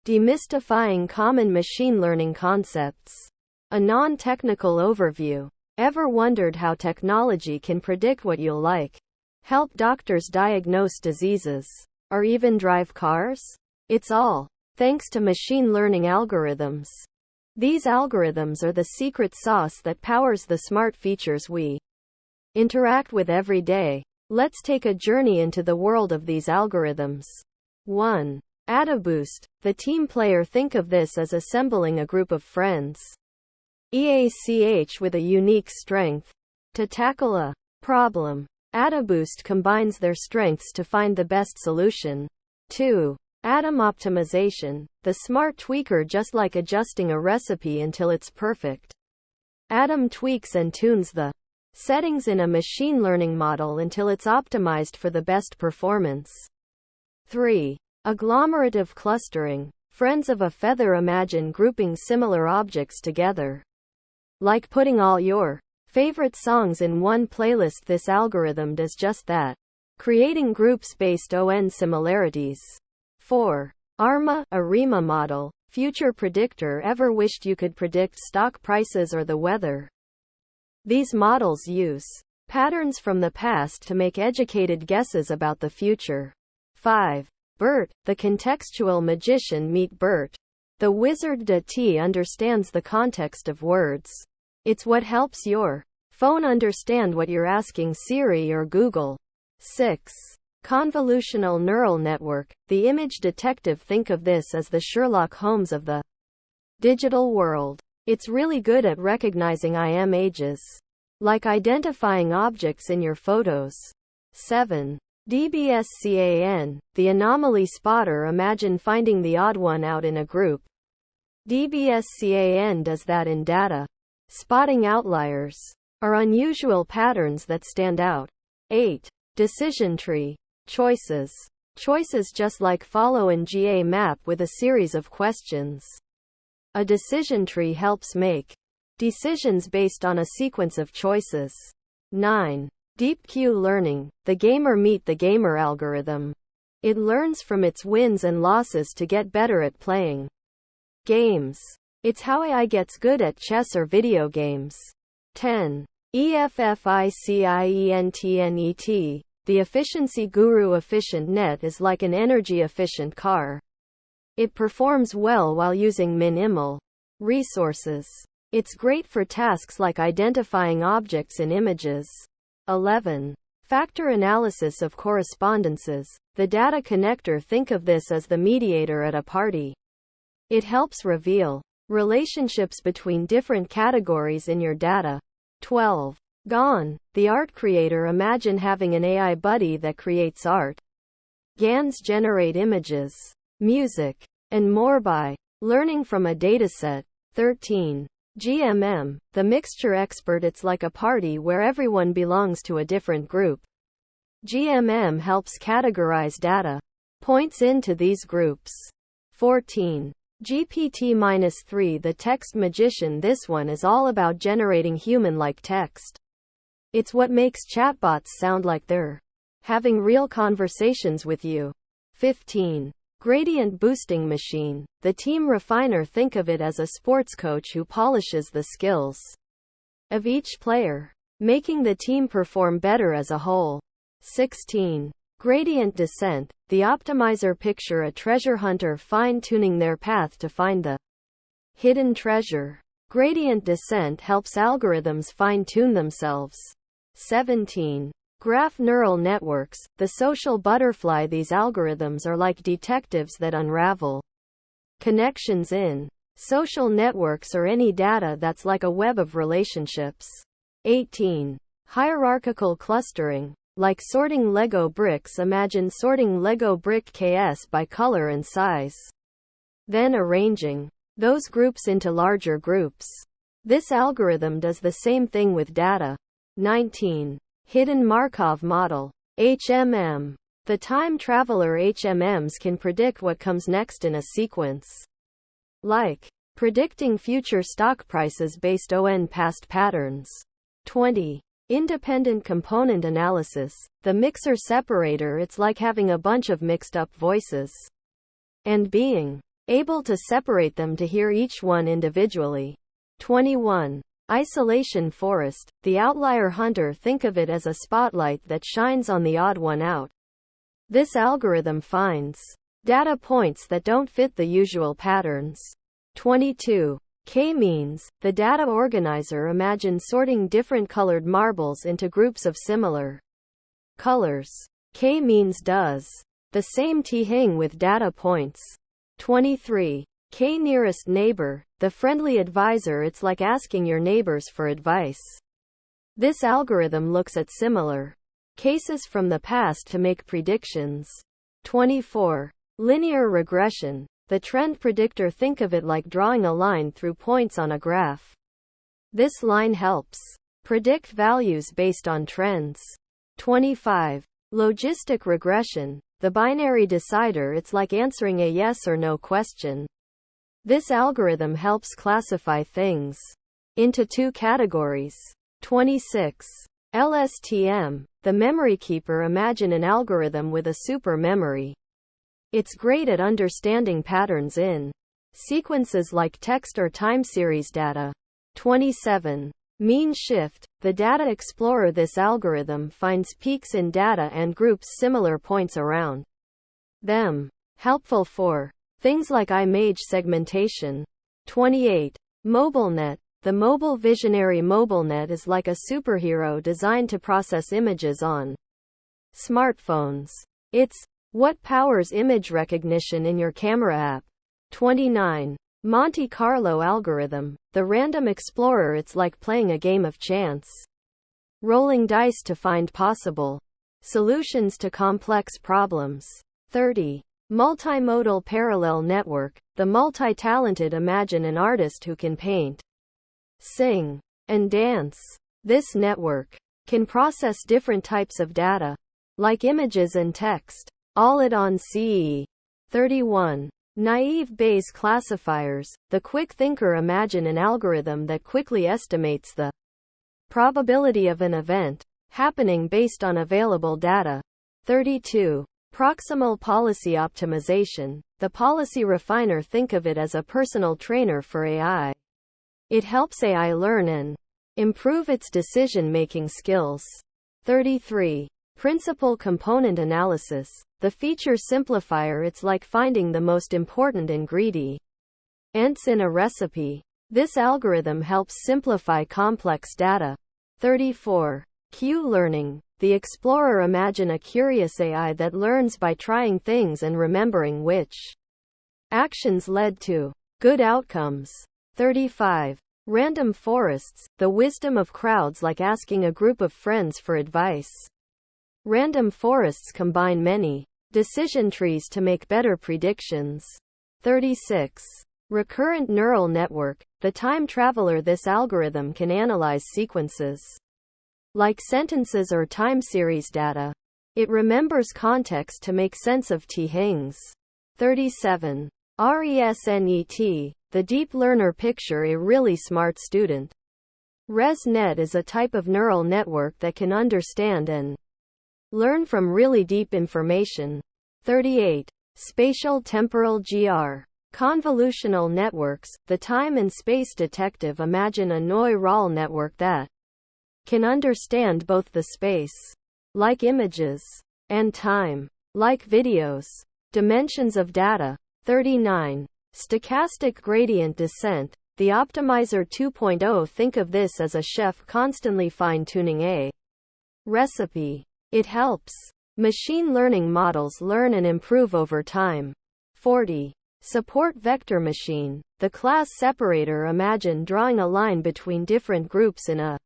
Demystifying common machine learning concepts. A non-technical overview. Ever wondered how technology can predict what you'll like? Help doctors diagnose diseases? Or even drive cars? It's all thanks to machine learning algorithms. These algorithms are the secret sauce that powers the smart features we interact with every day. Let's take a journey into the world of these algorithms. 1. AiCollaborate. The team player. Think of this as assembling a group of friends. With a unique strength to tackle a problem. AiCollaborate combines their strengths to find the best solution. 2. Atom optimization. The smart tweaker, just like adjusting a recipe until it's perfect. Atom tweaks and tunes the settings in a machine learning model until it's optimized for the best performance. 3. Agglomerative clustering. Friends of a feather. Imagine grouping similar objects together. Like putting all your favorite songs in one playlist. This algorithm does just that, creating groups based on similarities. 4. ARMA model. Future predictor. Ever wished you could predict stock prices or the weather? These models use patterns from the past to make educated guesses about the future. 5. BERT. The contextual magician. Meet BERT. The wizard.T understands the context of words. It's what helps your phone understand what you're asking Siri or Google. 6. Convolutional neural network. The image detective. Think of this as the Sherlock Holmes of the digital world. It's really good at recognizing images, like identifying objects in your photos. 7. DBSCAN. The anomaly spotter. Imagine finding the odd one out in a group. DBSCAN does that in data, spotting outliers or unusual patterns that stand out. 8. Decision tree. Choices. Choices, just like follow and GA map with a series of questions. A decision tree helps make decisions based on a sequence of choices. 9. Deep Q learning. The gamer. Meet the gamer algorithm. It learns from its wins and losses to get better at playing games. It's how AI gets good at chess or video games. 10. EFFICIENTNET. The efficiency guru. Efficient net is like an energy-efficient car. It performs well while using minimal resources. It's great for tasks like identifying objects in images. 11. Factor analysis of correspondences. The data connector. Think of this as the mediator at a party. It helps reveal relationships between different categories in your data. 12. GAN. The art creator. Imagine having an AI buddy that creates art. GANs generate images, music, and more by learning from a dataset. 13. GMM. The mixture expert. It's like a party where everyone belongs to a different group. GMM helps categorize data points into these groups. 14. GPT-3. The text magician. This one is all about generating human-like text. It's what makes chatbots sound like they're having real conversations with you. 15. Gradient boosting machine. The team refiner. Think of it as a sports coach who polishes the skills of each player, making the team perform better as a whole. 16. Gradient descent. The optimizer. Picture a treasure hunter fine-tuning their path to find the hidden treasure. Gradient descent helps algorithms fine-tune themselves. 17. Graph neural networks. The social butterfly. These algorithms are like detectives that unravel connections in social networks or any data that's like a web of relationships. 18. Hierarchical clustering. Like sorting Lego bricks. Imagine sorting Lego brick KS by color and size, then arranging those groups into larger groups. This algorithm does the same thing with data. 19. Hidden Markov model. HMM. The time traveler. HMMs can predict what comes next in a sequence, like predicting future stock prices based on past patterns. 20. Independent component analysis. The mixer separator. It's like having a bunch of mixed up voices and being able to separate them to hear each one individually. 21. Isolation forest, the outlier hunter. Think of it as a spotlight that shines on the odd one out. This algorithm finds data points that don't fit the usual patterns. 22. K-means, the data organizer. Imagine sorting different colored marbles into groups of similar colors. K-means does the same thing with data points. 23. K nearest neighbor, the friendly advisor. It's like asking your neighbors for advice. This algorithm looks at similar cases from the past to make predictions. 24. Linear regression, the trend predictor. Think of it like drawing a line through points on a graph. This line helps predict values based on trends. 25. Logistic regression, the binary decider. It's like answering a yes or no question. This algorithm helps classify things into two categories. 26. LSTM, the memory keeper. Imagine an algorithm with a super memory. It's great at understanding patterns in sequences like text or time series data. 27. Mean shift, the data explorer. This algorithm finds peaks in data and groups similar points around them. Helpful for things like image segmentation. 28. MobileNet, the mobile visionary. MobileNet is like a superhero designed to process images on smartphones. It's what powers image recognition in your camera app. 29. Monte Carlo algorithm, the random explorer. It's like playing a game of chance, rolling dice to find possible solutions to complex problems. 30. Multimodal parallel network, the multi-talented. Imagine an artist who can paint, sing, and dance. This network can process different types of data, like images and text, all at once. 31. Naive Bayes classifiers, the quick thinker. Imagine an algorithm that quickly estimates the probability of an event happening based on available data. 32. Proximal policy optimization, the policy refiner. Think of it as a personal trainer for AI. It helps AI learn and improve its decision-making skills. 33. Principal component analysis, the feature simplifier. It's like finding the most important ingredients in a recipe. This algorithm helps simplify complex data. 34. Q-learning, the explorer. Imagine a curious AI that learns by trying things and remembering which actions led to good outcomes. 35. Random forests, the wisdom of crowds. Like asking a group of friends for advice. Random forests combine many decision trees to make better predictions. 36. Recurrent neural network, the time traveler. This algorithm can analyze sequences like sentences or time series data. It remembers context to make sense of things. 37. ResNet, the deep learner. Picture a really smart student. ResNet is a type of neural network that can understand and learn from really deep information. 38. Spatial temporal GR, convolutional networks, the time and space detective. Imagine a neural network that can understand both the space, like images, and time, like videos. Dimensions of data. 39. Stochastic gradient descent, the optimizer 2.0. Think of this as a chef constantly fine-tuning a recipe. It helps machine learning models learn and improve over time. 40. Support vector machine, the class separator. Imagine drawing a line between different groups in a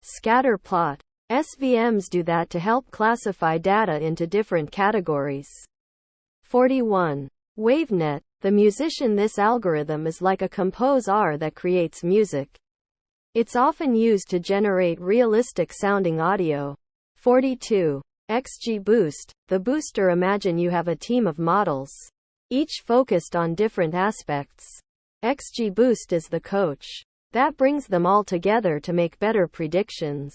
scatter plot. SVMs do that to help classify data into different categories. 41. WaveNet, the musician. This algorithm is like a composer that creates music. It's often used to generate realistic sounding audio. 42. XGBoost, the booster. Imagine you have a team of models, each focused on different aspects. XGBoost is the coach that brings them all together to make better predictions.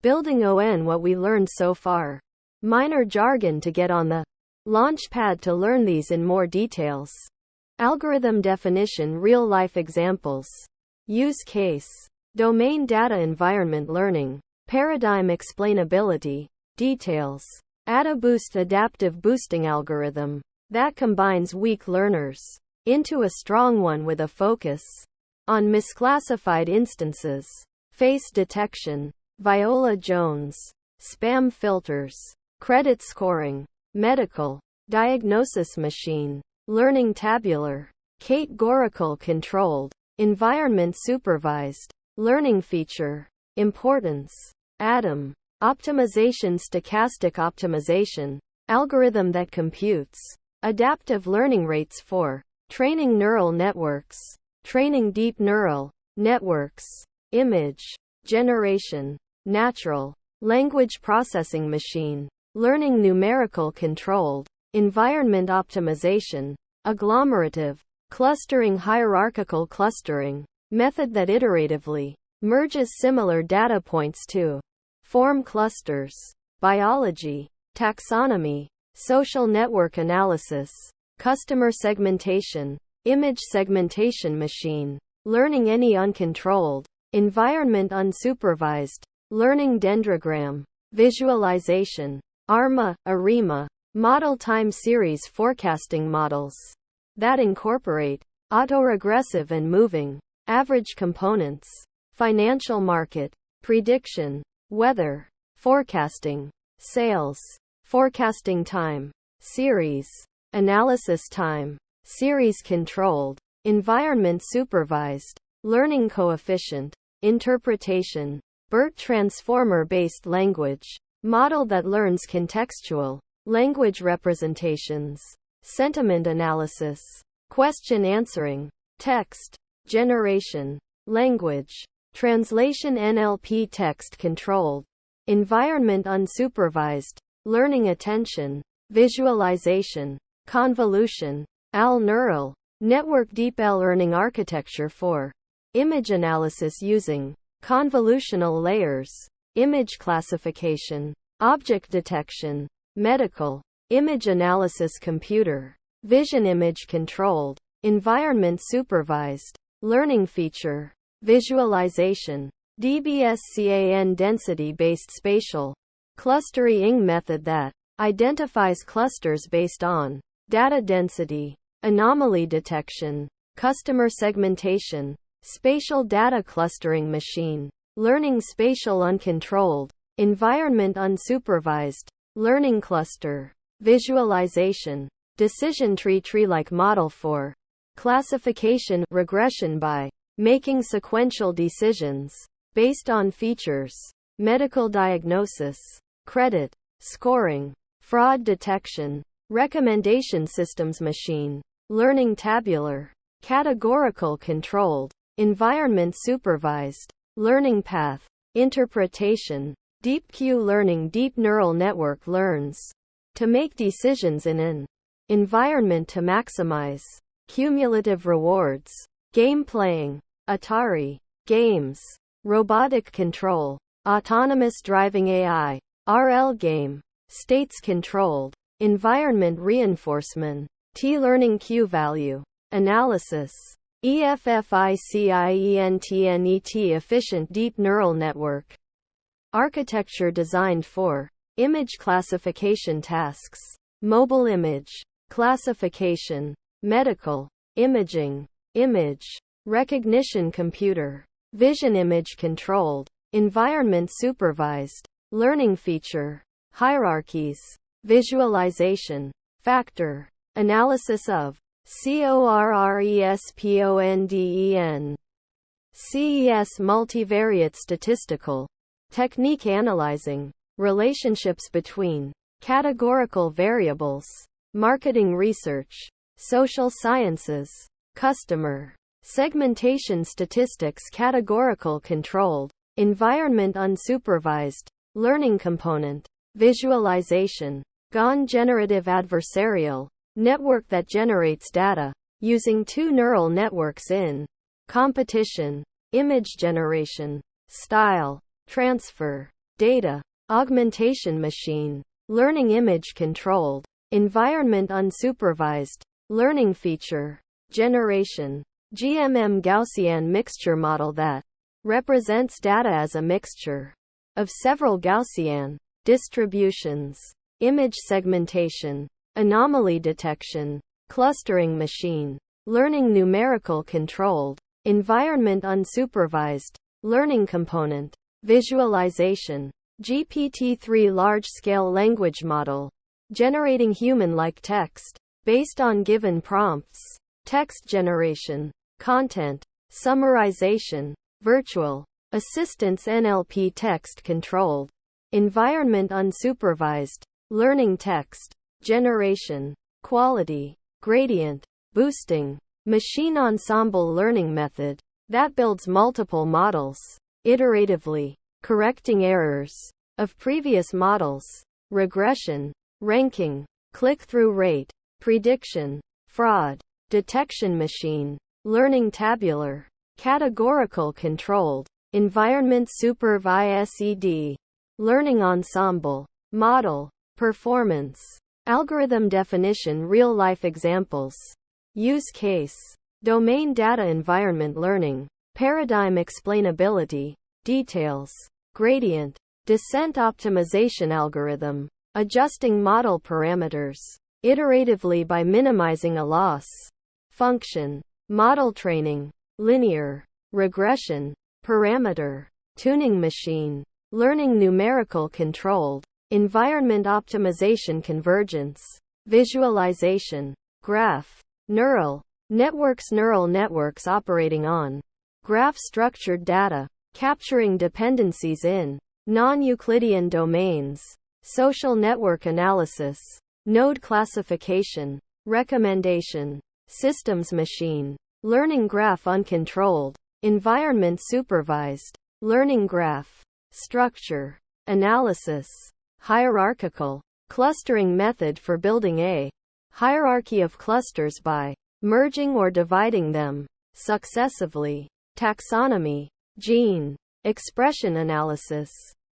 Building on what we learned so far. Minor jargon to get on the launch pad to learn these in more details. Algorithm definition, real-life examples. Use case. Domain data environment learning. Paradigm explainability. Details. AdaBoost adaptive boosting algorithm that combines weak learners into a strong one with a focus on misclassified instances. Face detection. Viola Jones. Spam filters. Credit scoring. Medical diagnosis machine learning tabular. Categorical controlled. Environment supervised learning feature. Importance. ADAM. Optimization, stochastic optimization algorithm that computes adaptive learning rates for training neural networks, training deep neural networks. Image generation. Natural language processing machine learning numerical controlled. Environment optimization. Agglomerative clustering, hierarchical clustering method that iteratively merges similar data points to form clusters. Biology. Taxonomy. Social network analysis. Customer segmentation. Image segmentation machine learning, any uncontrolled environment, unsupervised learning, dendrogram. Visualization. ARMA model time series forecasting models that incorporate autoregressive and moving average components. Financial market prediction. Weather forecasting. Sales forecasting time series. Analysis time series controlled. Environment supervised learning coefficient. Interpretation. BERT transformer-based language model that learns contextual language representations. Sentiment analysis. Question answering. Text generation. Language translation. NLP text controlled. Environment unsupervised learning. Attention visualization. Convolution. Neural network. Deep learning architecture for image analysis using convolutional layers. Image classification. Object detection. Medical image analysis. Computer vision. Image controlled. Environment supervised learning feature. Visualization. DBSCAN density-based spatial clustering method that identifies clusters based on data density. Anomaly detection. Customer segmentation. Spatial data clustering machine learning. Spatial uncontrolled environment. Unsupervised learning. Cluster visualization. Decision tree-like model for classification. Regression by making sequential decisions based on features. Medical diagnosis. Credit scoring. Fraud detection. Recommendation systems machine learning. Tabular categorical controlled environment. Supervised learning. Path interpretation. Deep Q learning. Deep neural network learns to make decisions in an environment to maximize cumulative rewards. Game playing. Atari games. Robotic control. Autonomous driving AI. RL game. States controlled environment. Reinforcement. T-learning. Q value analysis. EFFICIENTNET efficient deep neural network architecture designed for image classification tasks. Mobile image classification. Medical imaging. Image recognition. Computer vision. Image controlled environment. Supervised learning feature. Hierarchies. Visualization. Factor analysis of CORRESPONDEN. CES multivariate statistical technique analyzing relationships between categorical variables. Marketing research. Social sciences. Customer segmentation statistics. Categorical controlled environment. Unsupervised learning component. Visualization. GAN generative adversarial network that generates data using two neural networks in competition. Image generation. Style transfer. Data augmentation machine learning. Image controlled environment. Unsupervised learning feature. generation. GMM Gaussian mixture model that represents data as a mixture of several Gaussian distributions. Image segmentation, anomaly detection, clustering machine learning numerical controlled, environment unsupervised, learning component, visualization. GPT-3 large-scale language model, generating human-like text, based on given prompts, text generation, content, summarization, virtual assistance NLP text-controlled, environment unsupervised, learning text, generation, quality, gradient, boosting, machine ensemble learning method, that builds multiple models, iteratively, correcting errors of previous models, regression, ranking, click-through rate, prediction, fraud, detection machine, learning tabular, categorical controlled, environment supervised, learning ensemble, model, performance, algorithm definition real-life examples, use case, domain data environment learning, paradigm explainability, details, gradient, descent optimization algorithm, adjusting model parameters, iteratively by minimizing a loss, function, model training, linear, regression, parameter, tuning machine, learning numerical controlled, environment optimization convergence, visualization, graph, neural networks operating on graph structured data, capturing dependencies in non-Euclidean domains, social network analysis, node classification, recommendation, systems machine, learning graph uncontrolled, environment supervised, learning graph, structure, analysis, hierarchical, clustering method for building a hierarchy of clusters by merging or dividing them successively, taxonomy, gene, expression analysis,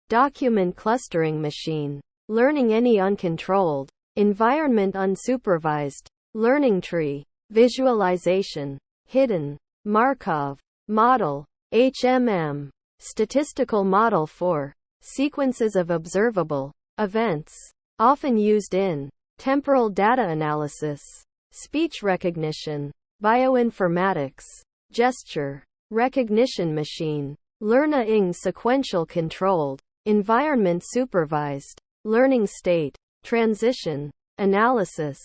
document clustering machine, learning any uncontrolled, environment unsupervised, learning tree, visualization, hidden, Markov, model, HMM, statistical model for sequences of observable events, often used in temporal data analysis, speech recognition, bioinformatics, gesture recognition machine, learning sequential controlled, environment supervised, learning state, transition, analysis,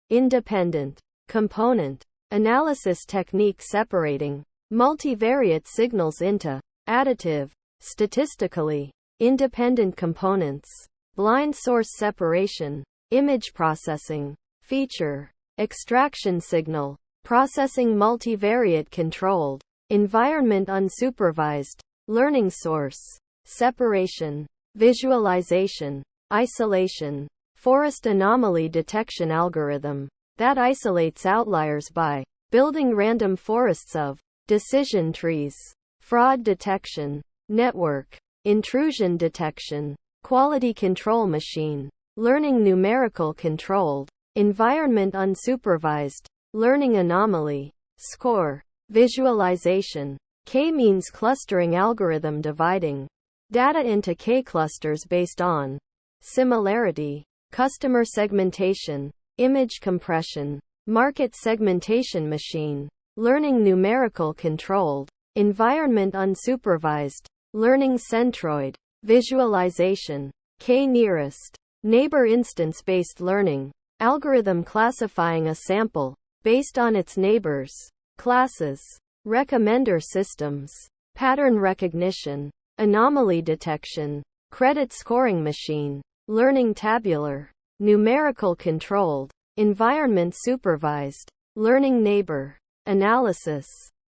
independent, component, analysis technique separating multivariate signals into additive, statistically independent components, blind source separation, image processing, feature extraction signal, processing multivariate controlled, environment unsupervised, learning source, separation, visualization, isolation, forest anomaly detection algorithm, that isolates outliers by building random forests of decision trees, fraud detection, network, intrusion detection, quality control machine, learning numerical controlled, environment unsupervised, learning anomaly, score, visualization, k-means clustering algorithm dividing data into k-clusters based on similarity, customer segmentation, image compression, market segmentation machine, learning numerical controlled, environment unsupervised, learning centroid, visualization, k-nearest, neighbor instance-based learning, algorithm classifying a sample based on its neighbors, classes, recommender systems, pattern recognition, anomaly detection, credit scoring machine, learning tabular, numerical controlled, environment supervised, learning neighbor, analysis,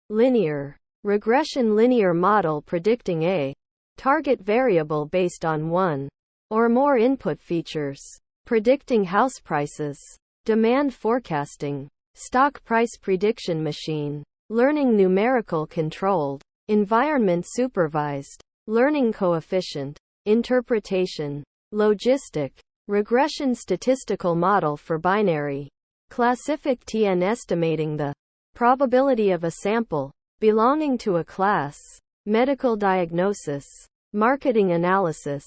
linear, regression linear model predicting a target variable based on one or more input features, predicting house prices, demand forecasting, stock price prediction machine, learning numerical controlled, environment supervised, learning coefficient, interpretation, logistic, regression statistical model for binary classification estimating the probability of a sample belonging to a class, medical diagnosis, marketing analysis,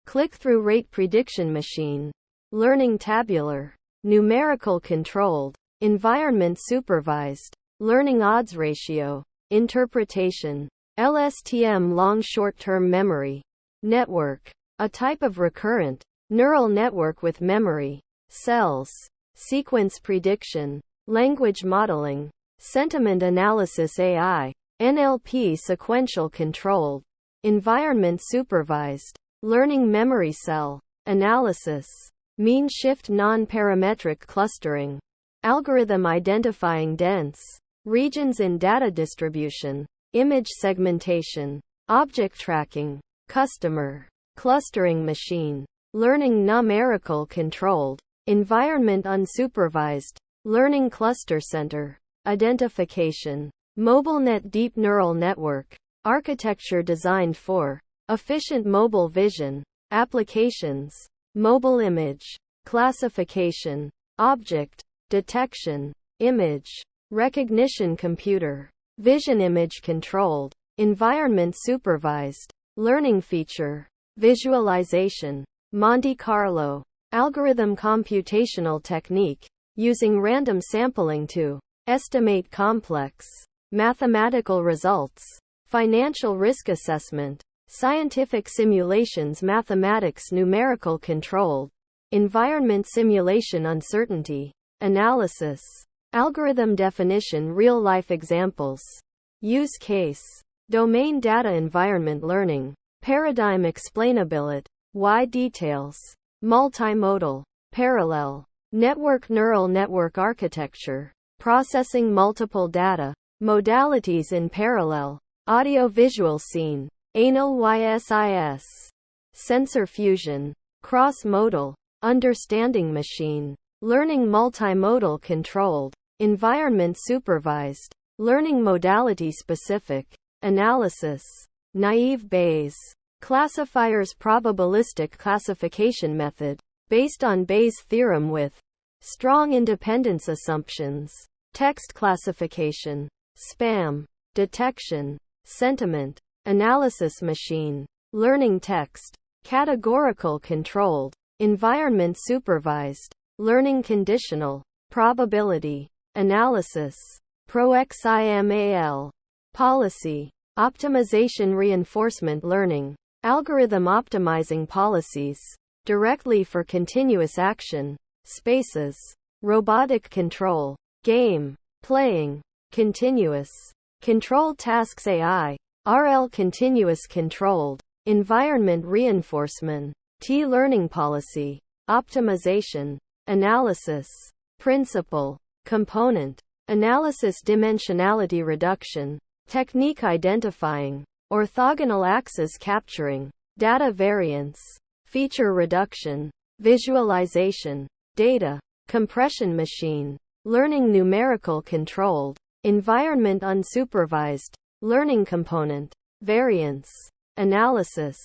click-through rate prediction machine learning tabular, numerical controlled, environment supervised, learning odds ratio, interpretation, LSTM long short-term memory, network, a type of recurrent neural network with memory, cells, sequence prediction, language modeling, sentiment analysis AI, NLP sequential controlled, environment supervised, learning memory cell, analysis, mean shift non-parametric clustering, algorithm identifying dense regions in data distribution, image segmentation, object tracking, customer clustering machine learning numerical controlled, environment unsupervised, learning cluster center, identification, MobileNet deep neural network, architecture designed for efficient mobile vision applications, mobile image classification, object detection, image recognition, computer vision, image controlled, environment supervised, learning feature visualization, Monte Carlo algorithm computational technique using random sampling to estimate complex mathematical results, financial risk assessment, scientific simulations, mathematics, numerical controlled, environment simulation, uncertainty analysis, algorithm definition, real-life examples, use case, domain data, environment learning, paradigm explainability, why details, multimodal, parallel, network, neural network architecture, processing multiple data modalities in parallel, audio-visual scene, anal YSIS, sensor fusion, cross-modal, understanding machine learning, multimodal controlled, environment supervised, learning modality specific, analysis, naive Bayes, classifiers, probabilistic classification method, based on Bayes' theorem with strong independence assumptions, text classification, spam detection, sentiment analysis machine learning, text categorical controlled, environment supervised, learning, conditional probability analysis, ProXIMAL, policy optimization, reinforcement learning, algorithm optimizing policies directly for continuous action, spaces, robotic control, game playing, continuous control tasks, AI, RL continuous controlled, environment reinforcement, T learning policy, optimization, analysis, principle, component, analysis, dimensionality reduction, technique identifying, orthogonal axis capturing, data variance, feature reduction, visualization, data compression machine learning, numerical controlled, environment unsupervised, learning component, variance, analysis,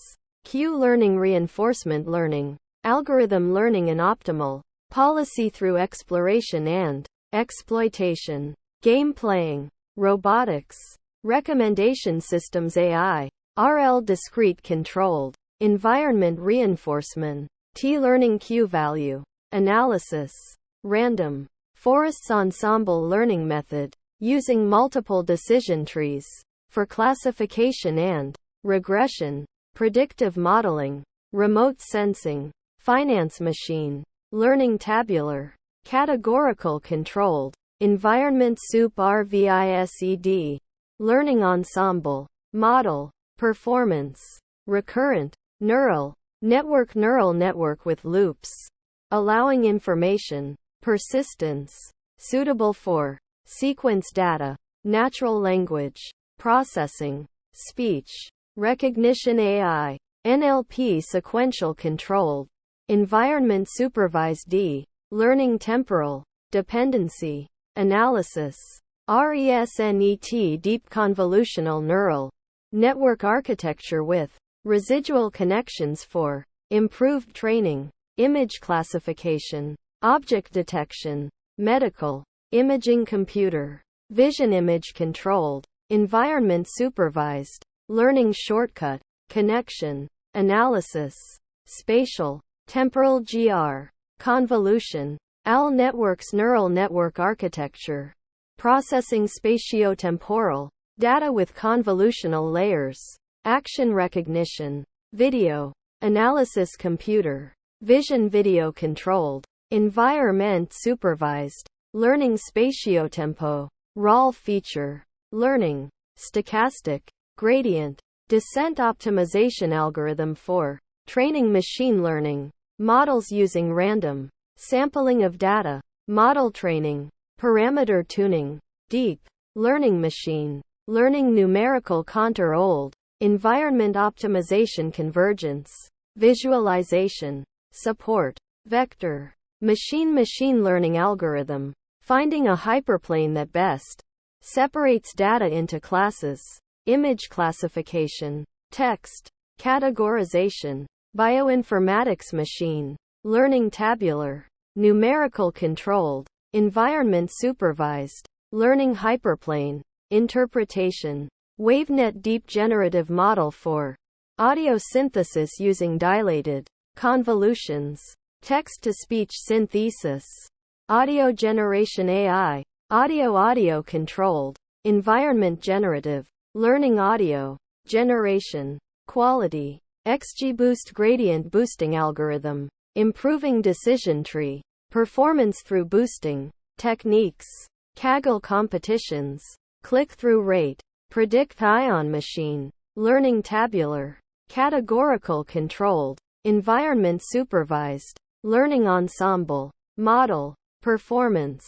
Q learning, reinforcement learning, algorithm learning, and optimal policy through exploration and exploitation, game playing, robotics, recommendation systems, AI, RL discrete controlled, environment reinforcement, T learning, Q value analysis, random forests ensemble learning method, using multiple decision trees for classification and regression, predictive modeling, remote sensing, finance machine learning, tabular, categorical controlled, environment soup, RVISED, learning ensemble, model, performance, recurrent, neural network with loops, allowing information, persistence, suitable for sequence data, natural language processing, speech recognition, AI, NLP sequential controlled, environment supervised, D learning, temporal dependency analysis, RESNET deep convolutional neural network architecture with residual connections for improved training, image classification, object detection, medical imaging, computer Vision image controlled. Environment supervised. Learning shortcut. Connection. Analysis. Spatial. Temporal GR. Convolution. AL networks neural network architecture. Processing spatiotemporal data with convolutional layers. Action recognition. Video. Analysis computer. Vision video controlled. Environment supervised. Learning spatiotempo. RAL feature. Learning. Stochastic. Gradient. Descent optimization algorithm for training machine learning models using random sampling of data. Model training. Parameter tuning. Deep learning machine learning numerical contour old. Environment optimization convergence. Visualization. Support. Vector. Machine learning algorithm. Finding a hyperplane that best separates data into classes. Image classification. Text. Categorization. Bioinformatics machine learning tabular. Numerical controlled. Environment supervised. Learning hyperplane. Interpretation. WaveNet deep generative model for audio synthesis using dilated convolutions. Text-to-speech synthesis. Audio generation AI. Audio controlled. Environment generative. Learning audio generation. Quality. XGBoost gradient boosting algorithm. Improving decision tree performance through boosting techniques. Kaggle competitions. Click-through rate. Predict ion machine learning tabular. Categorical controlled. Environment supervised. Learning ensemble. Model. Performance.